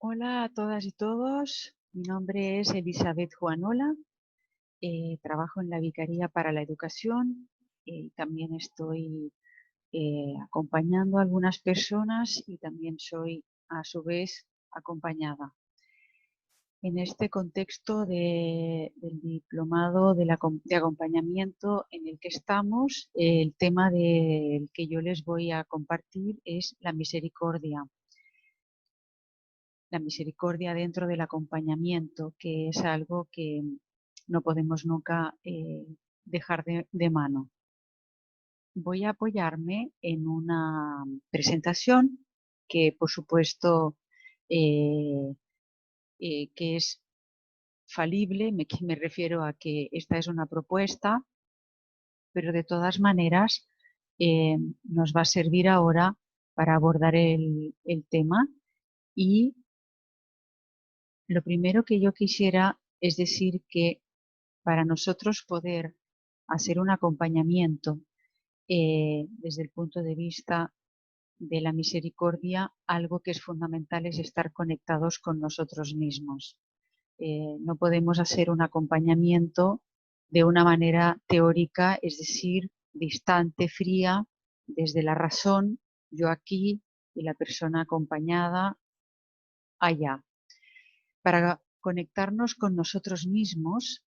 Hola a todas y todos, mi nombre es Elizabeth Juanola, trabajo en la Vicaría para la Educación y también estoy acompañando a algunas personas y también soy a su vez acompañada. En este contexto del diplomado de acompañamiento en el que estamos, el tema del que yo les voy a compartir es la misericordia. La misericordia dentro del acompañamiento, que es algo que no podemos nunca dejar de mano. Voy a apoyarme en una presentación que, por supuesto, eh, que es falible, me refiero a que esta es una propuesta, pero de todas maneras nos va a servir ahora para abordar el tema. Y lo primero que yo quisiera es decir que para nosotros poder hacer un acompañamiento desde el punto de vista de la misericordia, algo que es fundamental es estar conectados con nosotros mismos. No podemos hacer un acompañamiento de una manera teórica, es decir, distante, fría, desde la razón, yo aquí y la persona acompañada allá. Para conectarnos con nosotros mismos,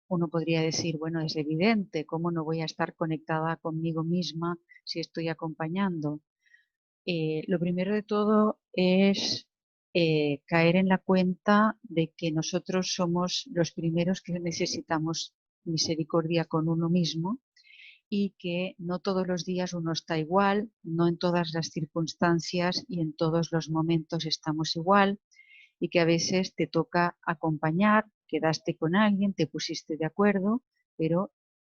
uno podría decir, bueno, es evidente, ¿cómo no voy a estar conectada conmigo misma si estoy acompañando? Lo primero de todo es caer en la cuenta de que nosotros somos los primeros que necesitamos misericordia con uno mismo y que no todos los días uno está igual, no en todas las circunstancias y en todos los momentos estamos igual y que a veces te toca acompañar, quedaste con alguien, te pusiste de acuerdo, pero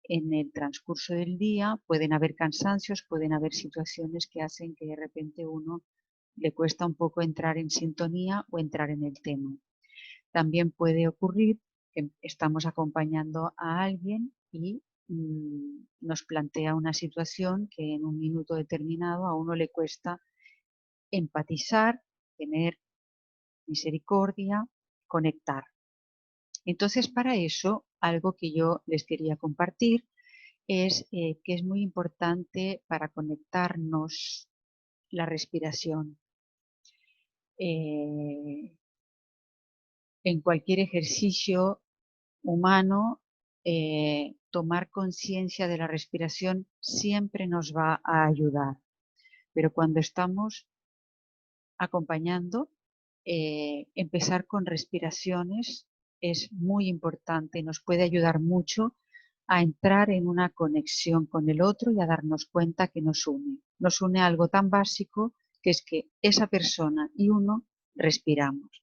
en el transcurso del día pueden haber cansancios, pueden haber situaciones que hacen que de repente uno le cuesta un poco entrar en sintonía o entrar en el tema. También puede ocurrir que estamos acompañando a alguien y nos plantea una situación que en un minuto determinado a uno le cuesta empatizar, tener misericordia, conectar. Entonces, para eso, algo que yo les quería compartir es que es muy importante para conectarnos la respiración. Eh, en cualquier ejercicio humano, tomar conciencia de la respiración siempre nos va a ayudar. Pero cuando estamos acompañando, empezar con respiraciones es muy importante y nos puede ayudar mucho a entrar en una conexión con el otro y a darnos cuenta que nos une. Nos une algo tan básico que es que esa persona y uno respiramos.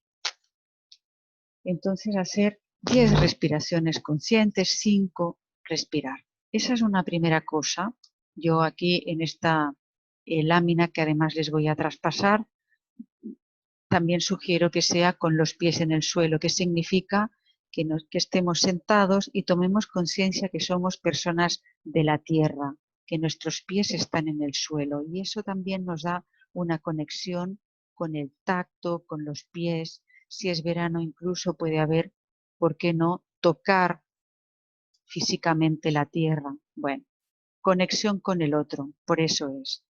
Entonces, hacer 10 respiraciones conscientes, 5, respirar. Esa es una primera cosa. Yo aquí en esta lámina que además les voy a traspasar, también sugiero que sea con los pies en el suelo, que significa que estemos sentados y tomemos conciencia que somos personas de la tierra, que nuestros pies están en el suelo. Y eso también nos da una conexión con el tacto, con los pies. Si es verano incluso puede haber, ¿por qué no?, tocar físicamente la tierra. Bueno, conexión con el otro, por eso es.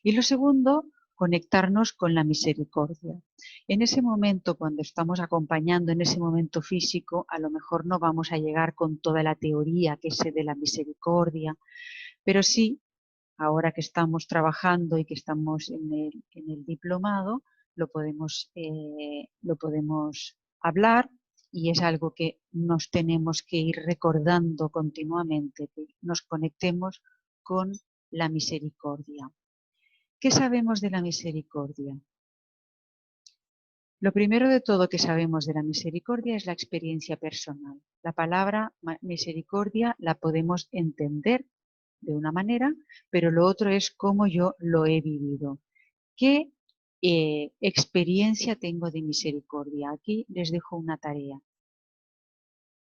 Y lo segundo, conectarnos con la misericordia. En ese momento, cuando estamos acompañando, en ese momento físico, a lo mejor no vamos a llegar con toda la teoría que sé de la misericordia, pero sí, ahora que estamos trabajando y que estamos en el diplomado, lo podemos hablar y es algo que nos tenemos que ir recordando continuamente, que nos conectemos con la misericordia. ¿Qué sabemos de la misericordia? Lo primero de todo que sabemos de la misericordia es la experiencia personal. La palabra misericordia la podemos entender de una manera, pero lo otro es cómo yo lo he vivido. ¿Qué experiencia tengo de misericordia? Aquí les dejo una tarea.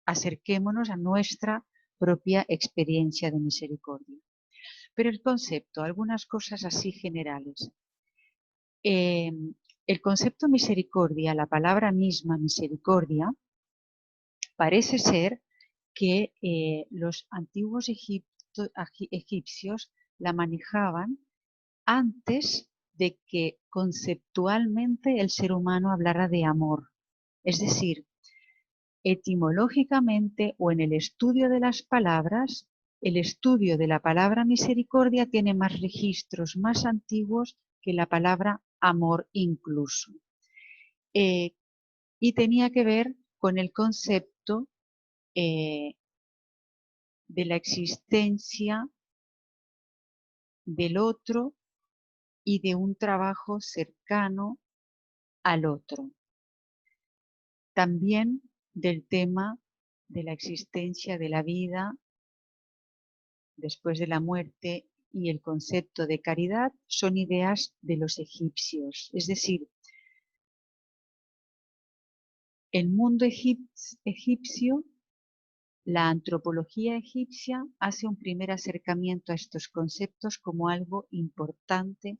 Acerquémonos a nuestra propia experiencia de misericordia. Pero el concepto, algunas cosas así generales. Eh, el concepto misericordia, la palabra misma misericordia, parece ser que los antiguos egipcios la manejaban antes de que conceptualmente el ser humano hablara de amor. Es decir, etimológicamente o en el estudio de las palabras, el estudio de la palabra misericordia tiene más registros más antiguos que la palabra amor incluso. Y tenía que ver con el concepto de la existencia del otro y de un trabajo cercano al otro. También del tema de la existencia de la vida después de la muerte y el concepto de caridad son ideas de los egipcios. Es decir, el mundo egipcio, la antropología egipcia hace un primer acercamiento a estos conceptos como algo importante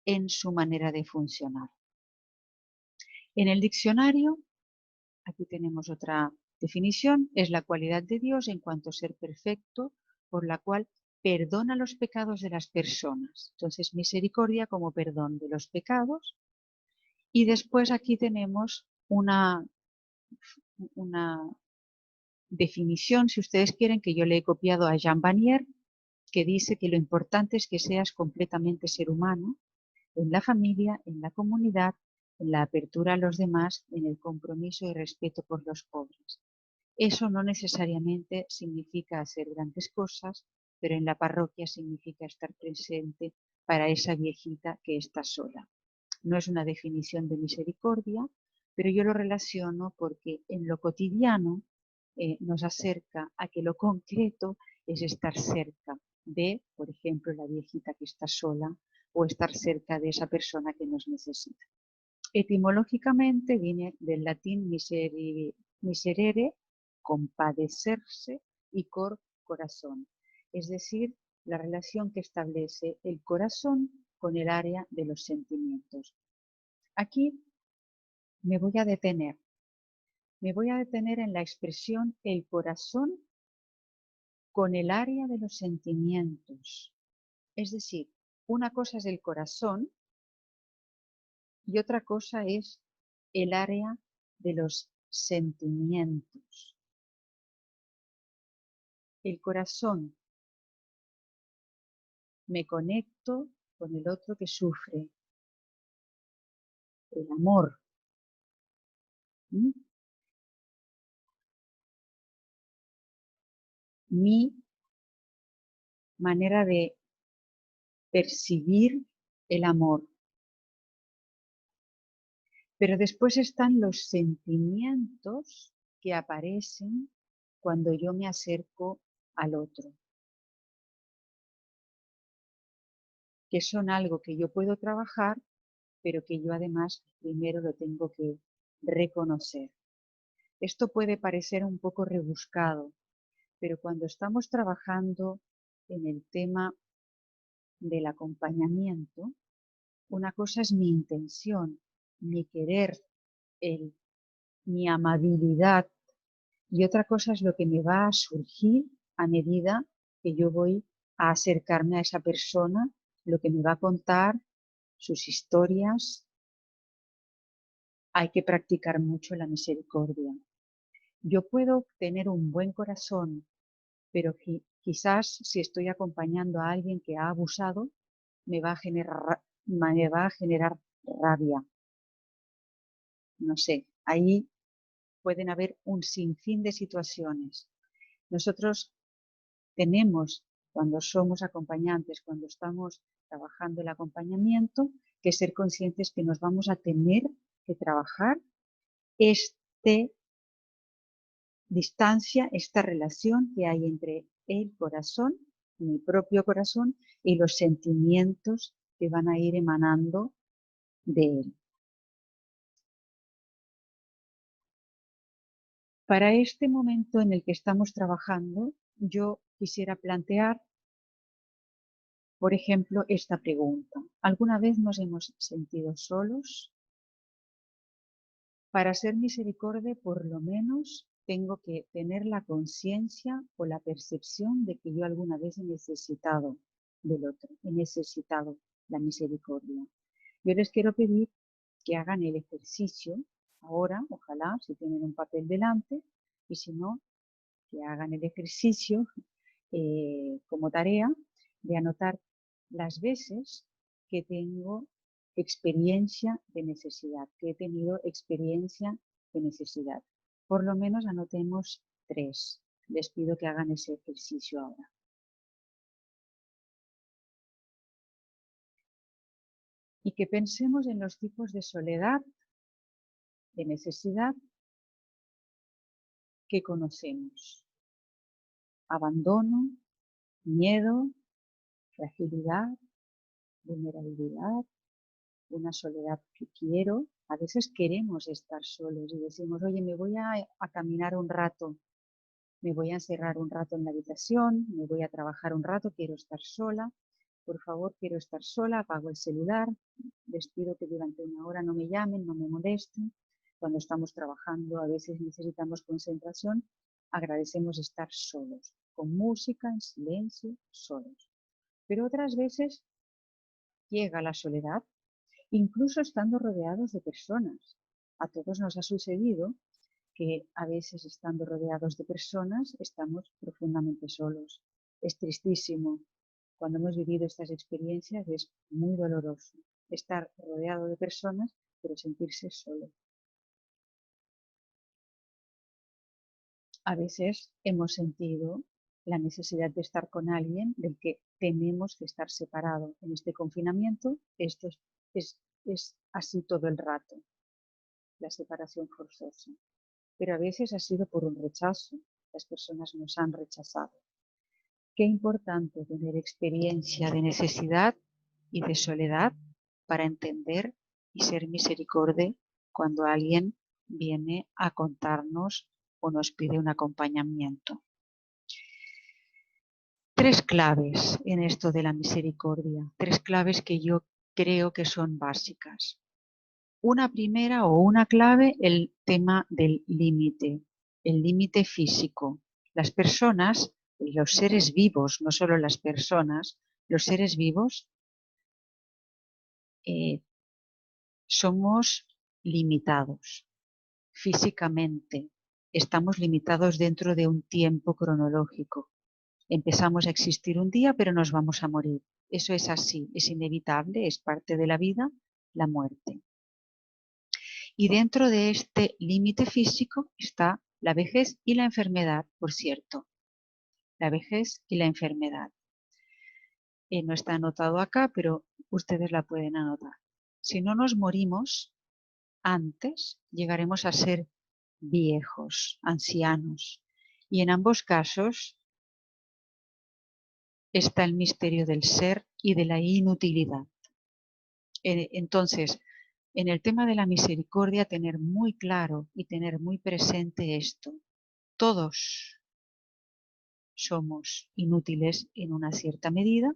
en su manera de funcionar. En el diccionario, aquí tenemos otra definición, es la cualidad de Dios en cuanto ser perfecto, por la cual perdona los pecados de las personas. Entonces, misericordia como perdón de los pecados. Y después aquí tenemos una definición, si ustedes quieren, que yo le he copiado a Jean Vanier, que dice que lo importante es que seas completamente ser humano, en la familia, en la comunidad, en la apertura a los demás, en el compromiso y respeto por los pobres. Eso no necesariamente significa hacer grandes cosas, pero en la parroquia significa estar presente para esa viejita que está sola. No es una definición de misericordia, pero yo lo relaciono porque en lo cotidiano nos acerca a que lo concreto es estar cerca de, por ejemplo, la viejita que está sola o estar cerca de esa persona que nos necesita. Etimológicamente viene del latín miserere, compadecerse, y cor, corazón, es decir, la relación que establece el corazón con el área de los sentimientos. Aquí me voy a detener. Me voy a detener en la expresión el corazón con el área de los sentimientos. Es decir, una cosa es el corazón y otra cosa es el área de los sentimientos. El corazón, me conecto con el otro que sufre. El amor. ¿Mm? Mi manera de percibir el amor. Pero después están los sentimientos que aparecen cuando yo me acerco al otro, que son algo que yo puedo trabajar, pero que yo además primero lo tengo que reconocer. Esto puede parecer un poco rebuscado, pero cuando estamos trabajando en el tema del acompañamiento, una cosa es mi intención, mi querer, mi amabilidad, y otra cosa es lo que me va a surgir a medida que yo voy a acercarme a esa persona, lo que me va a contar, sus historias. Hay que practicar mucho la misericordia. Yo puedo tener un buen corazón, pero quizás si estoy acompañando a alguien que ha abusado, me va a generar rabia. No sé, ahí pueden haber un sinfín de situaciones. Nosotros tenemos, cuando somos acompañantes, cuando estamos trabajando el acompañamiento, que ser conscientes que nos vamos a tener que trabajar este distancia, esta relación que hay entre el corazón, mi propio corazón, y los sentimientos que van a ir emanando de él. Para este momento en el que estamos trabajando, yo quisiera plantear Por ejemplo, esta pregunta. ¿Alguna vez nos hemos sentido solos? Para ser misericordia, por lo menos tengo que tener la conciencia o la percepción de que yo alguna vez he necesitado del otro, he necesitado la misericordia. Yo les quiero pedir que hagan el ejercicio ahora, ojalá, si tienen un papel delante, y si no, que hagan el ejercicio como tarea de anotar las veces que tengo experiencia de necesidad, que he tenido experiencia de necesidad. Por lo menos anotemos 3. Les pido que hagan ese ejercicio ahora. Y que pensemos en los tipos de soledad, de necesidad que conocemos. Abandono, miedo, fragilidad, vulnerabilidad, una soledad que quiero. A veces queremos estar solos y decimos, oye, me voy a caminar un rato, me voy a encerrar un rato en la habitación, me voy a trabajar un rato, quiero estar sola, por favor, quiero estar sola, apago el celular, les pido que durante una hora no me llamen, no me molesten. Cuando estamos trabajando a veces necesitamos concentración, agradecemos estar solos, con música, en silencio, solos. Pero otras veces llega la soledad, incluso estando rodeados de personas. A todos nos ha sucedido que a veces estando rodeados de personas estamos profundamente solos. Es tristísimo. Cuando hemos vivido estas experiencias es muy doloroso estar rodeado de personas pero sentirse solo. A veces hemos sentido la necesidad de estar con alguien del que tenemos que estar separado. En este confinamiento esto es así todo el rato, la separación forzosa. Pero a veces ha sido por un rechazo. Las personas nos han rechazado. Qué importante tener experiencia de necesidad y de soledad para entender y ser misericordia cuando alguien viene a contarnos o nos pide un acompañamiento. 3 claves en esto de la misericordia, 3 claves que yo creo que son básicas. Una primera o una clave, el tema del límite, el límite físico. Las personas, los seres vivos, no solo las personas, los seres vivos somos limitados físicamente. Estamos limitados dentro de un tiempo cronológico. Empezamos a existir un día, pero nos vamos a morir. Eso es así, es inevitable, es parte de la vida, la muerte. Y dentro de este límite físico está la vejez y la enfermedad, por cierto. La vejez y la enfermedad. No está anotado acá, pero ustedes la pueden anotar. Si no nos morimos antes, llegaremos a ser viejos, ancianos. Y en ambos casos está el misterio del ser y de la inutilidad. Entonces, en el tema de la misericordia, tener muy claro y tener muy presente esto. Todos somos inútiles en una cierta medida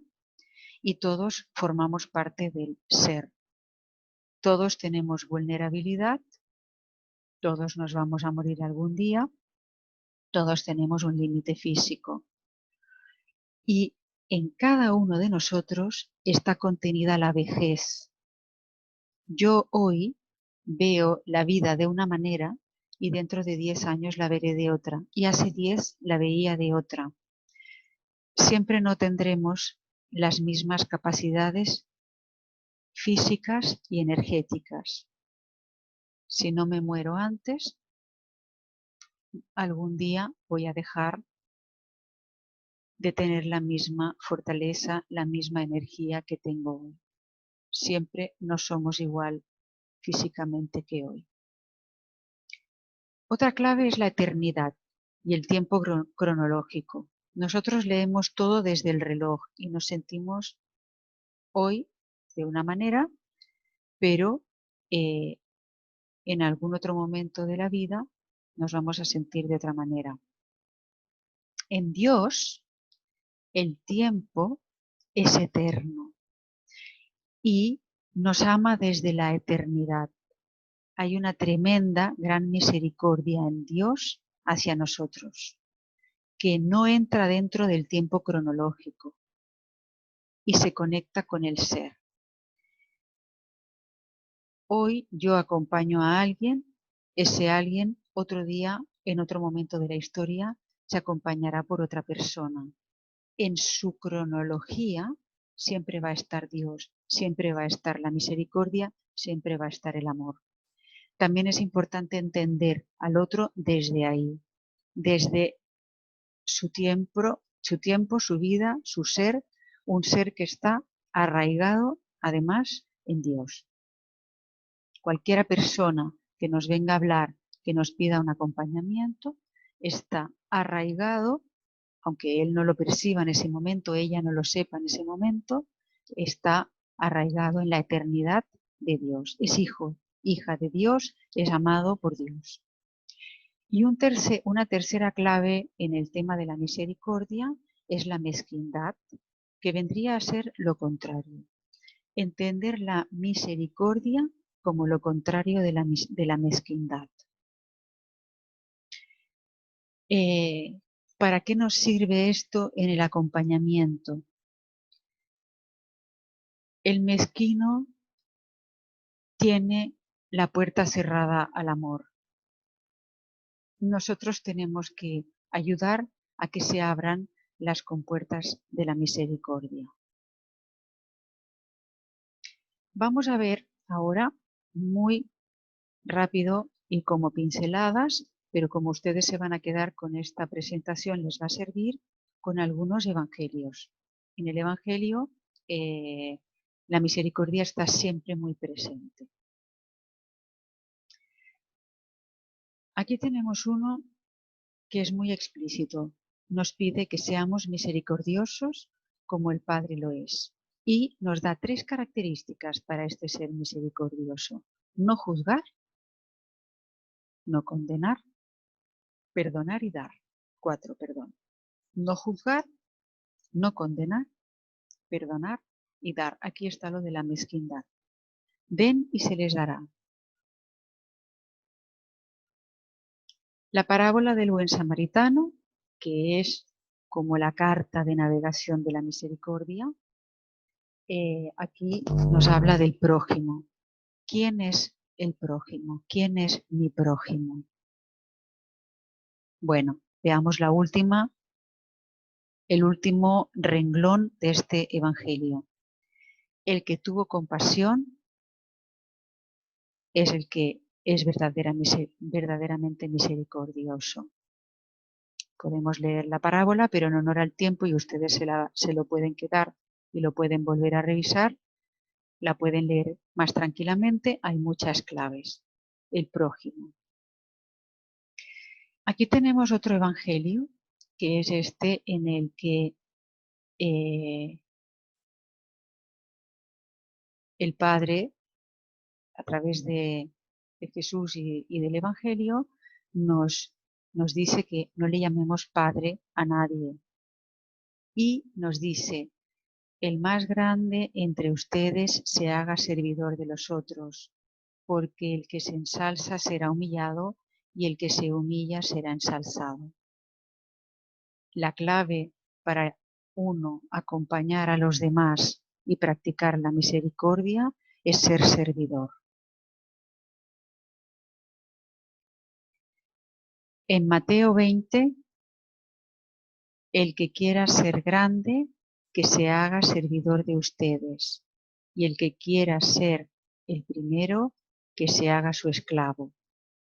y todos formamos parte del ser. Todos tenemos vulnerabilidad, todos nos vamos a morir algún día, todos tenemos un límite físico. Y en cada uno de nosotros está contenida la vejez. Yo hoy veo la vida de una manera y dentro de 10 años la veré de otra. Y hace 10 la veía de otra. Siempre no tendremos las mismas capacidades físicas y energéticas. Si no me muero antes, algún día voy a dejar de tener la misma fortaleza, la misma energía que tengo hoy. Siempre no somos igual físicamente que hoy. Otra clave es la eternidad y el tiempo cronológico. Nosotros leemos todo desde el reloj y nos sentimos hoy de una manera, pero en algún otro momento de la vida nos vamos a sentir de otra manera. En Dios, el tiempo es eterno y nos ama desde la eternidad. Hay una tremenda, gran misericordia en Dios hacia nosotros, que no entra dentro del tiempo cronológico y se conecta con el ser. Hoy yo acompaño a alguien, ese alguien otro día, en otro momento de la historia, se acompañará por otra persona. En su cronología siempre va a estar Dios, siempre va a estar la misericordia, siempre va a estar el amor. También es importante entender al otro desde ahí, desde su tiempo, su vida, su ser, un ser que está arraigado además en Dios. Cualquiera persona que nos venga a hablar, que nos pida un acompañamiento, está arraigado, aunque él no lo perciba en ese momento, ella no lo sepa en ese momento, está arraigado en la eternidad de Dios. Es hijo, hija de Dios, es amado por Dios. Y una tercera clave en el tema de la misericordia es la mezquindad, que vendría a ser lo contrario. Entender la misericordia como lo contrario de la mezquindad. ¿Para qué nos sirve esto en el acompañamiento? El mezquino tiene la puerta cerrada al amor. Nosotros tenemos que ayudar a que se abran las compuertas de la misericordia. Vamos a ver ahora muy rápido y como pinceladas, pero como ustedes se van a quedar con esta presentación, les va a servir con algunos evangelios. En el evangelio la misericordia está siempre muy presente. Aquí tenemos uno que es muy explícito. Nos pide que seamos misericordiosos como el Padre lo es. Y nos da 3 características para este ser misericordioso. No juzgar, no condenar, perdonar y dar. 4, perdón. No juzgar, no condenar, perdonar y dar. Aquí está lo de la mezquindad. Den y se les dará. La parábola del buen samaritano, que es como la carta de navegación de la misericordia, aquí nos habla del prójimo. ¿Quién es el prójimo? ¿Quién es mi prójimo? Bueno, veamos el último renglón de este evangelio. El que tuvo compasión es el que es verdaderamente misericordioso. Podemos leer la parábola, pero en honor al tiempo y ustedes se lo pueden quedar y lo pueden volver a revisar, la pueden leer más tranquilamente, hay muchas claves. El prójimo. Aquí tenemos otro evangelio, que es este en el que el Padre, a través de Jesús y del Evangelio, nos dice que no le llamemos Padre a nadie. Y nos dice, el más grande entre ustedes se haga servidor de los otros, porque el que se ensalza será humillado y el que se humilla será ensalzado. La clave para uno acompañar a los demás y practicar la misericordia es ser servidor. En Mateo 20, el que quiera ser grande, que se haga servidor de ustedes, y el que quiera ser el primero, que se haga su esclavo,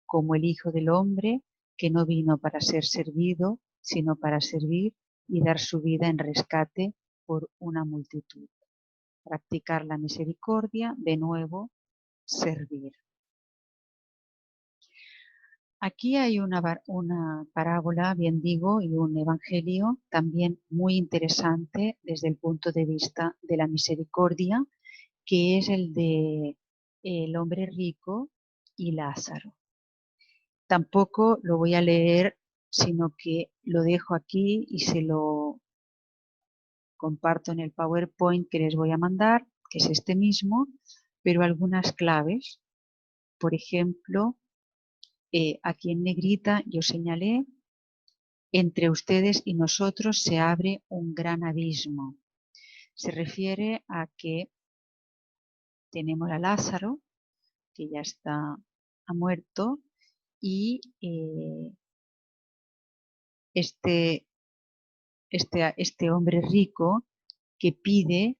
como el Hijo del Hombre, que no vino para ser servido, sino para servir y dar su vida en rescate por una multitud. Practicar la misericordia, de nuevo, servir. Aquí hay una parábola, bien digo, y un evangelio también muy interesante desde el punto de vista de la misericordia, que es el de el hombre rico y Lázaro. Tampoco lo voy a leer, sino que lo dejo aquí y se lo comparto en el PowerPoint que les voy a mandar, que es este mismo, pero algunas claves. Por ejemplo, aquí en negrita yo señalé: entre ustedes y nosotros se abre un gran abismo. Se refiere a que tenemos a Lázaro, que ya ha muerto, y este hombre rico que pide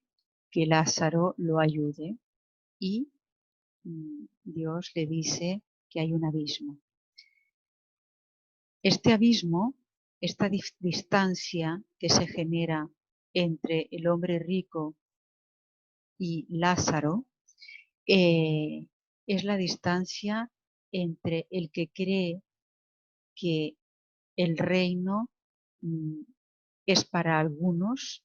que Lázaro lo ayude, y Dios le dice que hay un abismo. Este abismo, esta distancia que se genera entre el hombre rico y Lázaro, es la distancia entre el que cree que el reino es para algunos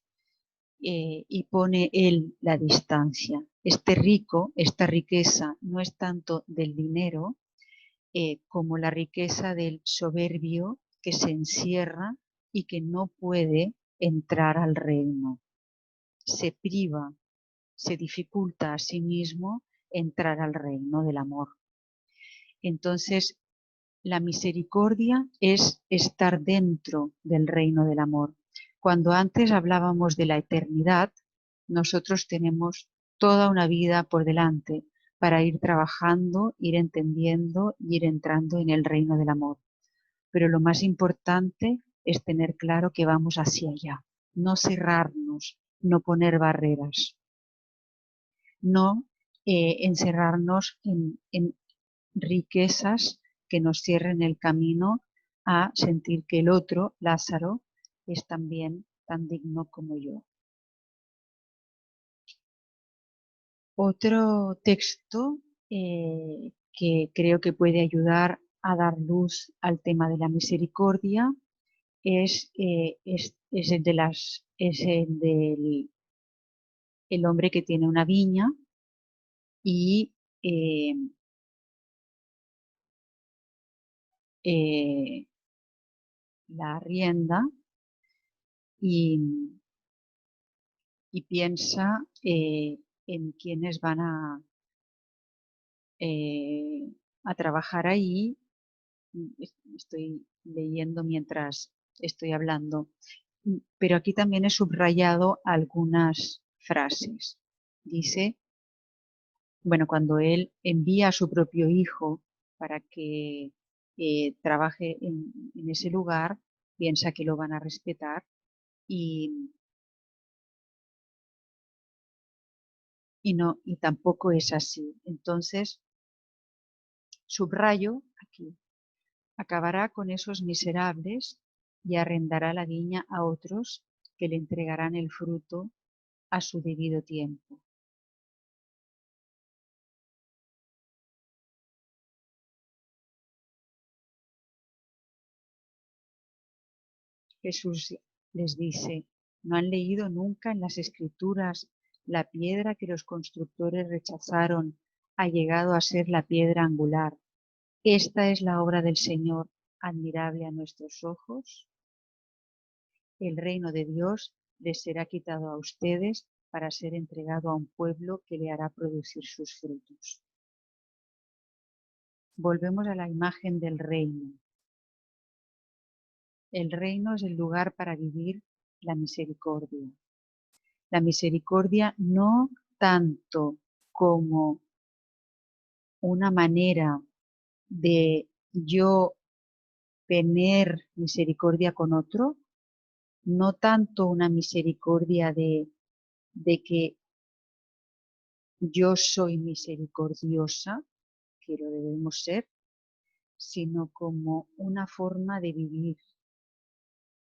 y pone él la distancia. Este rico, esta riqueza no es tanto del dinero como la riqueza del soberbio que se encierra y que no puede entrar al reino. Se priva, se dificulta a sí mismo entrar al reino del amor. Entonces, la misericordia es estar dentro del reino del amor. Cuando antes hablábamos de la eternidad, nosotros tenemos toda una vida por delante para ir trabajando, ir entendiendo, ir entrando en el reino del amor. Pero lo más importante es tener claro que vamos hacia allá, no cerrarnos, no poner barreras, no encerrarnos en riquezas que nos cierren el camino a sentir que el otro, Lázaro, es también tan digno como yo. Otro texto que creo que puede ayudar a dar luz al tema de la misericordia es el del el hombre que tiene una viña y eh, la arrienda y, y piensa en quienes van a trabajar ahí. Estoy leyendo mientras estoy hablando, pero aquí también he subrayado algunas frases. Dice, bueno, cuando él envía a su propio hijo para que trabaje en ese lugar, piensa que lo van a respetar y, y tampoco es así. Entonces, subrayo aquí: acabará con esos miserables y arrendará la viña a otros que le entregarán el fruto a su debido tiempo. Jesús les dice: ¿no han leído nunca en las Escrituras: la piedra que los constructores rechazaron ha llegado a ser la piedra angular? Esta es la obra del Señor, admirable a nuestros ojos. El reino de Dios les será quitado a ustedes para ser entregado a un pueblo que le hará producir sus frutos. Volvemos a la imagen del reino. El reino es el lugar para vivir la misericordia. La misericordia no tanto como una manera de yo tener misericordia con otro, no tanto una misericordia de que yo soy misericordiosa, que lo debemos ser, sino como una forma de vivir,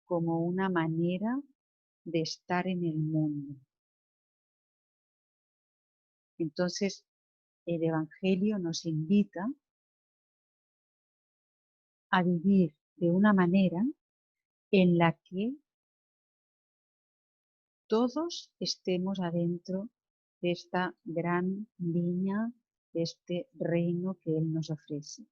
como una manera de estar en el mundo. Entonces, el Evangelio nos invita a vivir de una manera en la que todos estemos adentro de esta gran viña, de este reino que Él nos ofrece.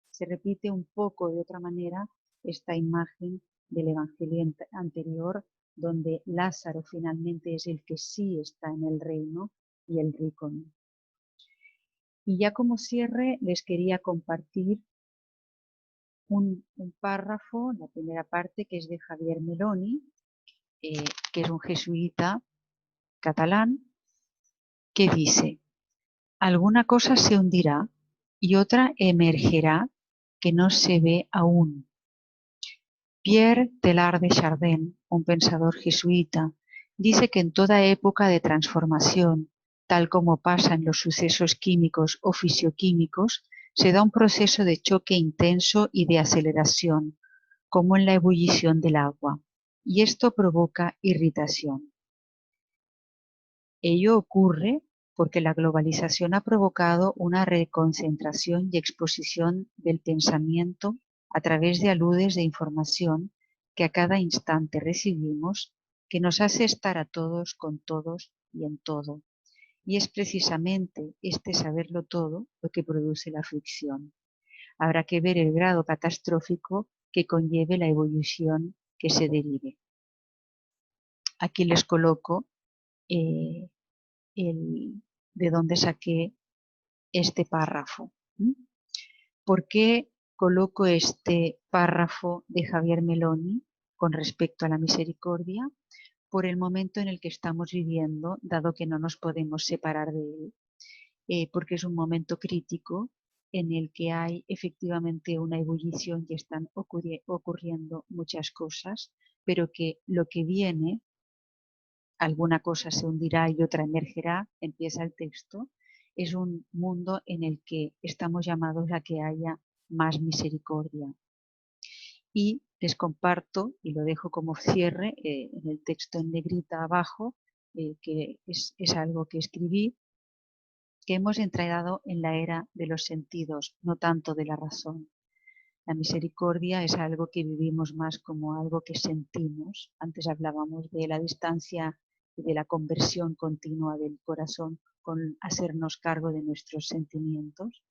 Se repite un poco de otra manera esta imagen del Evangelio anterior donde Lázaro finalmente es el que sí está en el reino y el rico no. Y ya como cierre les quería compartir un párrafo, la primera parte, que es de Javier Meloni, que es un jesuita catalán, que dice: alguna cosa se hundirá y otra emergerá que no se ve aún. Pierre Teilhard de Chardin, un pensador jesuita, dice que en toda época de transformación, tal como pasa en los sucesos químicos o fisioquímicos, se da un proceso de choque intenso y de aceleración, como en la ebullición del agua, y esto provoca irritación. Ello ocurre porque la globalización ha provocado una reconcentración y exposición del pensamiento a través de aludes de información que a cada instante recibimos, que nos hace estar a todos con todos y en todo. Y es precisamente este saberlo todo lo que produce la fricción. Habrá que ver el grado catastrófico que conlleve la evolución que se derive. Aquí les coloco de dónde saqué este párrafo. ¿Por qué coloco este párrafo de Javier Meloni con respecto a la misericordia? Por el momento en el que estamos viviendo, dado que no nos podemos separar de él, porque es un momento crítico en el que hay efectivamente una ebullición y están ocurriendo muchas cosas, pero que lo que viene, alguna cosa se hundirá y otra emergerá, empieza el texto, es un mundo en el que estamos llamados a que haya más misericordia. Y les comparto, y lo dejo como cierre en el texto en negrita abajo, que es algo que escribí, que hemos entrado en la era de los sentidos, no tanto de la razón. La misericordia es algo que vivimos más como algo que sentimos. Antes hablábamos de la distancia y de la conversión continua del corazón con hacernos cargo de nuestros sentimientos.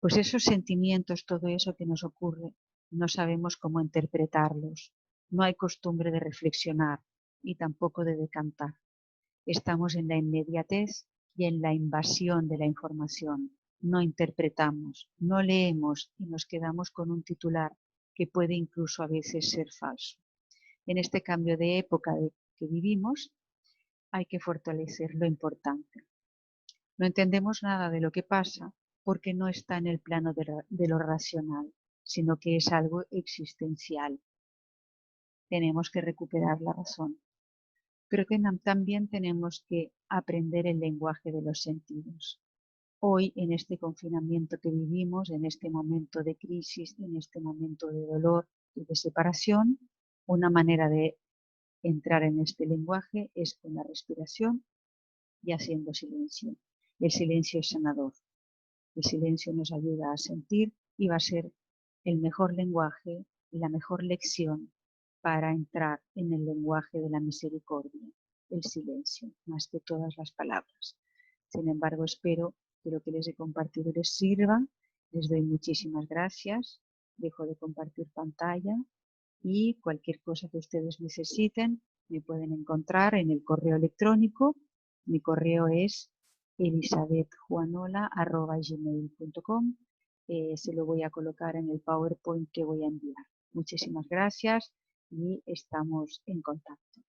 Pues esos sentimientos, todo eso que nos ocurre, no sabemos cómo interpretarlos. No hay costumbre de reflexionar y tampoco de decantar. Estamos en la inmediatez y en la invasión de la información. No interpretamos, no leemos y nos quedamos con un titular que puede incluso a veces ser falso. En este cambio de época que vivimos, hay que fortalecer lo importante. No entendemos nada de lo que pasa porque no está en el plano de lo racional, sino que es algo existencial. Tenemos que recuperar la razón. Pero que también tenemos que aprender el lenguaje de los sentidos. Hoy, en este confinamiento que vivimos, en este momento de crisis, en este momento de dolor y de separación, una manera de entrar en este lenguaje es con la respiración y haciendo silencio. El silencio es sanador. El silencio nos ayuda a sentir y va a ser el mejor lenguaje y la mejor lección para entrar en el lenguaje de la misericordia, el silencio, más que todas las palabras. Sin embargo, espero que lo que les he compartido les sirva. Les doy muchísimas gracias. Dejo de compartir pantalla y cualquier cosa que ustedes necesiten me pueden encontrar en el correo electrónico. Mi correo es elisabethjuanola@gmail.com. Se lo voy a colocar en el PowerPoint que voy a enviar. Muchísimas gracias y estamos en contacto.